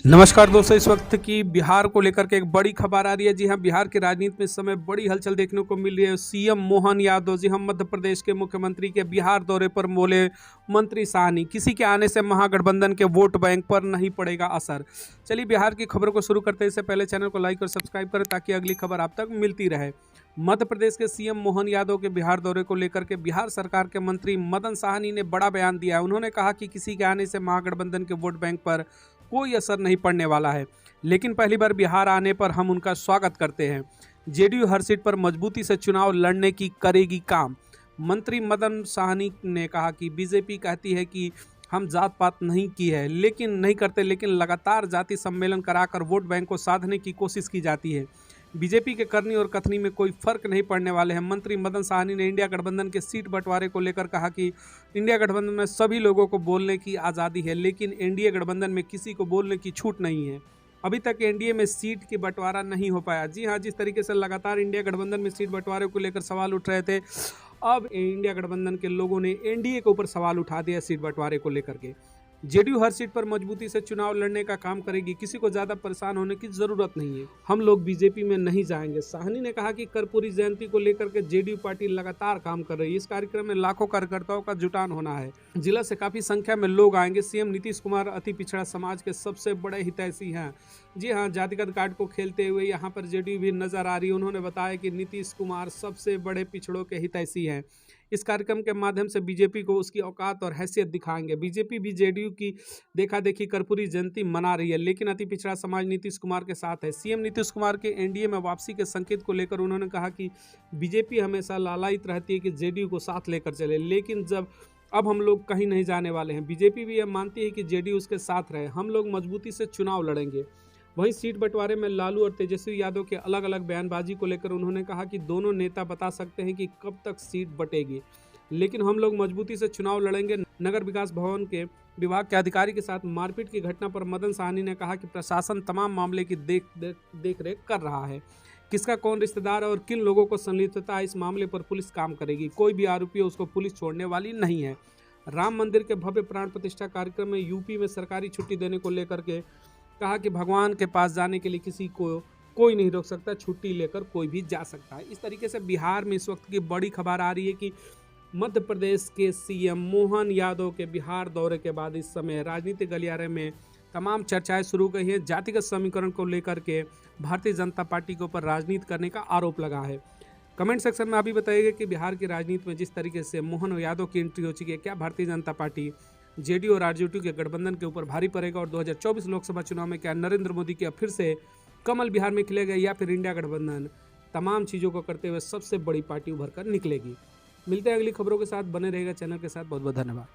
नमस्कार दोस्तों, इस वक्त की बिहार को लेकर के एक बड़ी खबर आ रही है। जी हां, बिहार की राजनीति में इस समय बड़ी हलचल देखने को मिल रही है। सीएम मोहन यादव जी हम मध्य प्रदेश के मुख्यमंत्री के बिहार दौरे पर बोले मंत्री साहनी, किसी के आने से महागठबंधन के वोट बैंक पर नहीं पड़ेगा असर। चलिए बिहार की खबर को शुरू करते हैं। इससे पहले चैनल को लाइक और सब्सक्राइब करें ताकि अगली खबर आप तक मिलती रहे। मध्य प्रदेश के सीएम मोहन यादव के बिहार दौरे को लेकर के बिहार सरकार के मंत्री मदन साहनी ने बड़ा बयान दिया है। उन्होंने कहा कि किसी के आने से महागठबंधन के वोट बैंक पर कोई असर नहीं पड़ने वाला है, लेकिन पहली बार बिहार आने पर हम उनका स्वागत करते हैं। जेडीयू हर सीट पर मजबूती से चुनाव लड़ने की करेगी काम। मंत्री मदन साहनी ने कहा कि बीजेपी कहती है कि हम जात पात नहीं की है, लेकिन लगातार जाति सम्मेलन कराकर वोट बैंक को साधने की कोशिश की जाती है। बीजेपी के करनी और कथनी में कोई फर्क नहीं पड़ने वाले हैं। मंत्री मदन साहनी ने इंडिया गठबंधन के सीट बंटवारे को लेकर कहा कि इंडिया गठबंधन में सभी लोगों को बोलने की आज़ादी है, लेकिन एनडीए गठबंधन में किसी को बोलने की छूट नहीं है। अभी तक एनडीए में सीट की बंटवारा नहीं हो पाया। जी हां, जिस तरीके से लगातार इंडिया गठबंधन में सीट बंटवारे को लेकर सवाल उठ रहे थे, अब इंडिया गठबंधन के लोगों ने एनडीए के ऊपर सवाल उठा दिया सीट बंटवारे को लेकर के। जेडीयू हर सीट पर मजबूती से चुनाव लड़ने का काम करेगी, किसी को ज्यादा परेशान होने की जरूरत नहीं है। हम लोग बीजेपी में नहीं जाएंगे। साहनी ने कहा कि कर्पूरी जयंती को लेकर के जेडीयू पार्टी लगातार काम कर रही है। इस कार्यक्रम में लाखों कार्यकर्ताओं का जुटान होना है। जिला से काफी संख्या में लोग आएंगे। सीएम नीतीश कुमार अति पिछड़ा समाज के सबसे बड़े हितैषी हैं। जी हाँ, जातिगत कार्ड को खेलते हुए यहाँ पर जेडीयू भी नजर आ रही है। उन्होंने बताया कि नीतीश कुमार सबसे बड़े पिछड़ों के हितैषी हैं। इस कार्यक्रम के माध्यम से बीजेपी को उसकी औकात और हैसियत दिखाएंगे। बीजेपी भी जेडीयू की देखा देखी कर्पूरी जयंती मना रही है, लेकिन अति पिछड़ा समाज नीतीश कुमार के साथ है। सीएम नीतीश कुमार के एनडीए में वापसी के संकेत को लेकर उन्होंने कहा कि बीजेपी हमेशा लालायित रहती है कि जेडीयू को साथ लेकर चले, लेकिन अब हम लोग कहीं नहीं जाने वाले हैं। बीजेपी भी यह मानती है कि जेडीयू उसके साथ रहे। हम लोग मजबूती से चुनाव लड़ेंगे। वहीं सीट बंटवारे में लालू और तेजस्वी यादव के अलग अलग बयानबाजी को लेकर उन्होंने कहा कि दोनों नेता बता सकते हैं कि कब तक सीट बटेगी, लेकिन हम लोग मजबूती से चुनाव लड़ेंगे। नगर विकास भवन के विभाग के अधिकारी के साथ मारपीट की घटना पर मदन साहनी ने कहा कि प्रशासन तमाम मामले की देख रेख कर रहा है। किसका कौन रिश्तेदार है और किन लोगों को संलिप्तता है, इस मामले पर पुलिस काम करेगी। कोई भी आरोपी है उसको पुलिस छोड़ने वाली नहीं है। राम मंदिर के भव्य प्राण प्रतिष्ठा कार्यक्रम में यूपी में सरकारी छुट्टी देने को लेकर के कहा कि भगवान के पास जाने के लिए किसी को कोई नहीं रोक सकता, छुट्टी लेकर कोई भी जा सकता है। इस तरीके से बिहार में इस वक्त की बड़ी खबर आ रही है कि मध्य प्रदेश के सीएम मोहन यादव के बिहार दौरे के बाद इस समय राजनीतिक गलियारे में तमाम चर्चाएं शुरू गई हैं। जातिगत समीकरण को लेकर के भारतीय जनता पार्टी के ऊपर राजनीति करने का आरोप लगा है। कमेंट सेक्शन में अभी बताइएगा कि बिहार की राजनीति में जिस तरीके से मोहन यादव की एंट्री हो चुकी है, क्या भारतीय जनता पार्टी जेडीयू और आरजेडी के गठबंधन के ऊपर भारी पड़ेगा और 2024 लोकसभा चुनाव में क्या नरेंद्र मोदी की फिर से कमल बिहार में खिलेगा या फिर इंडिया गठबंधन तमाम चीज़ों को करते हुए सबसे बड़ी पार्टी उभर कर निकलेगी। मिलते हैं अगली खबरों के साथ। बने रहेगा चैनल के साथ। बहुत बहुत धन्यवाद।